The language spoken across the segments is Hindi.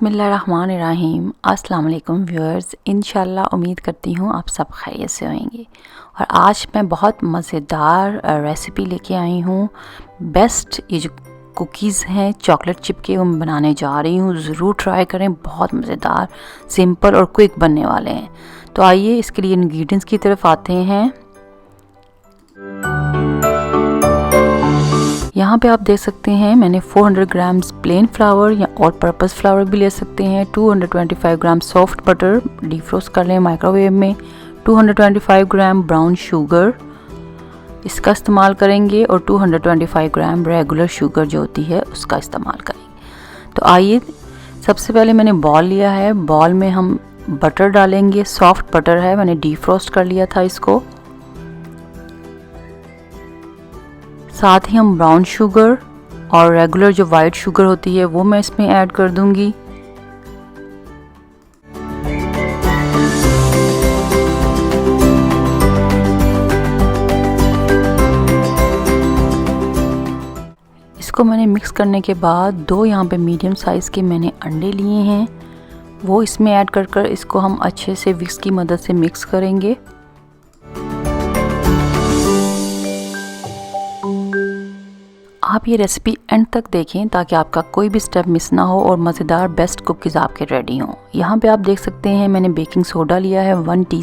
बिस्मिल्लाहिर्रहमानिर्रहीम। अस्सलाम वालेकुम व्यूअर्स, इंशाल्लाह उम्मीद करती हूँ आप सब खैरियत से होंगे। और आज मैं बहुत मज़ेदार रेसिपी लेके आई हूँ। बेस्ट ये जो कुकीज़ हैं चॉकलेट चिप के, वो मैं बनाने जा रही हूँ। ज़रूर ट्राई करें, बहुत मज़ेदार, सिंपल और क्विक बनने वाले हैं। तो आइए इसके लिए इंग्रेडिएंट्स की तरफ आते हैं। यहाँ पे आप देख सकते हैं मैंने 400 ग्राम्स प्लेन फ्लावर या ऑल पर्पस फ्लावर भी ले सकते हैं। 225 ग्राम सॉफ्ट बटर डीफ्रोस्ट कर लें माइक्रोवेव में। 225 ग्राम ब्राउन शुगर इसका इस्तेमाल करेंगे और 225 ग्राम रेगुलर शुगर जो होती है उसका इस्तेमाल करेंगे। तो आइए, सबसे पहले मैंने बॉल लिया है। बॉल में हम बटर डालेंगे। सॉफ्ट बटर है, मैंने डीफ्रोस्ट कर लिया था इसको। साथ ही हम ब्राउन शुगर और रेगुलर जो वाइट शुगर होती है वो मैं इसमें ऐड कर दूंगी। इसको मैंने मिक्स करने के बाद 2 यहाँ पे मीडियम साइज़ के मैंने अंडे लिए हैं, वो इसमें ऐड कर इसको हम अच्छे से विस्क की मदद से मिक्स करेंगे। आप ये रेसिपी एंड तक देखें ताकि आपका कोई भी स्टेप मिस ना हो और मज़ेदार बेस्ट कुकीज़ आपके रेडी हों। यहाँ पे आप देख सकते हैं मैंने बेकिंग सोडा लिया है 1 टी।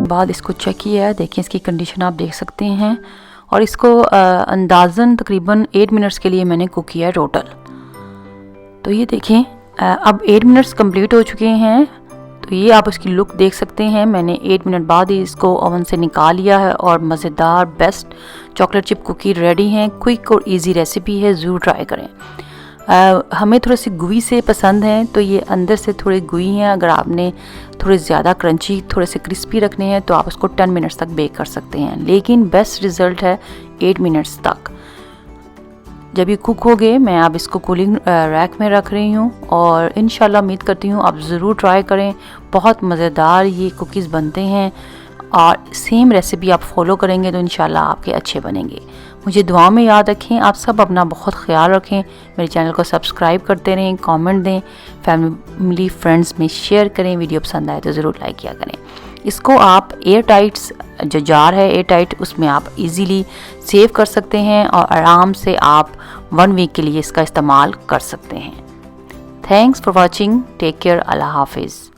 बाद इसको चेक किया है, देखिए इसकी कंडीशन आप देख सकते हैं। और इसको अंदाज़न तकरीबन 8 मिनट्स के लिए मैंने कुक किया है टोटल। तो ये देखें अब 8 मिनट्स कंप्लीट हो चुके हैं। तो ये आप इसकी लुक देख सकते हैं। मैंने 8 मिनट बाद ही इसको ओवन से निकाल लिया है और मज़ेदार best chocolate chip cookie ready हैं। क्विक और इजी रेसिपी है, ज़रूर ट्राई करें। हमें थोड़ी सी गुई से पसंद हैं, तो ये अंदर से थोड़े गुई हैं। अगर आपने थोड़े ज़्यादा क्रंची, थोड़े से क्रिस्पी रखने हैं तो आप उसको 10 मिनट्स तक बेक कर सकते हैं, लेकिन बेस्ट रिज़ल्ट है 8 मिनट्स तक। जब ये कुक हो गए, मैं अब इसको कूलिंग रैक में रख रही हूँ और इंशाल्लाह उम्मीद करती हूँ आप ज़रूर ट्राई करें। बहुत मज़ेदार ये कुकीज़ बनते हैं और सेम रेसिपी आप फॉलो करेंगे तो इंशाल्लाह आपके अच्छे बनेंगे। मुझे दुआ में याद रखें। आप सब अपना बहुत ख्याल रखें। मेरे चैनल को सब्सक्राइब करते रहें, कमेंट दें, फैमिली फ्रेंड्स में शेयर करें। वीडियो पसंद आए तो ज़रूर लाइक किया करें। इसको आप एयर टाइट जो जार है एयर टाइट, उसमें आप इजीली सेव कर सकते हैं और आराम से आप 1 वीक के लिए इसका इस्तेमाल कर सकते हैं। Thanks for watching. Take care. अल्लाह हाफिज़।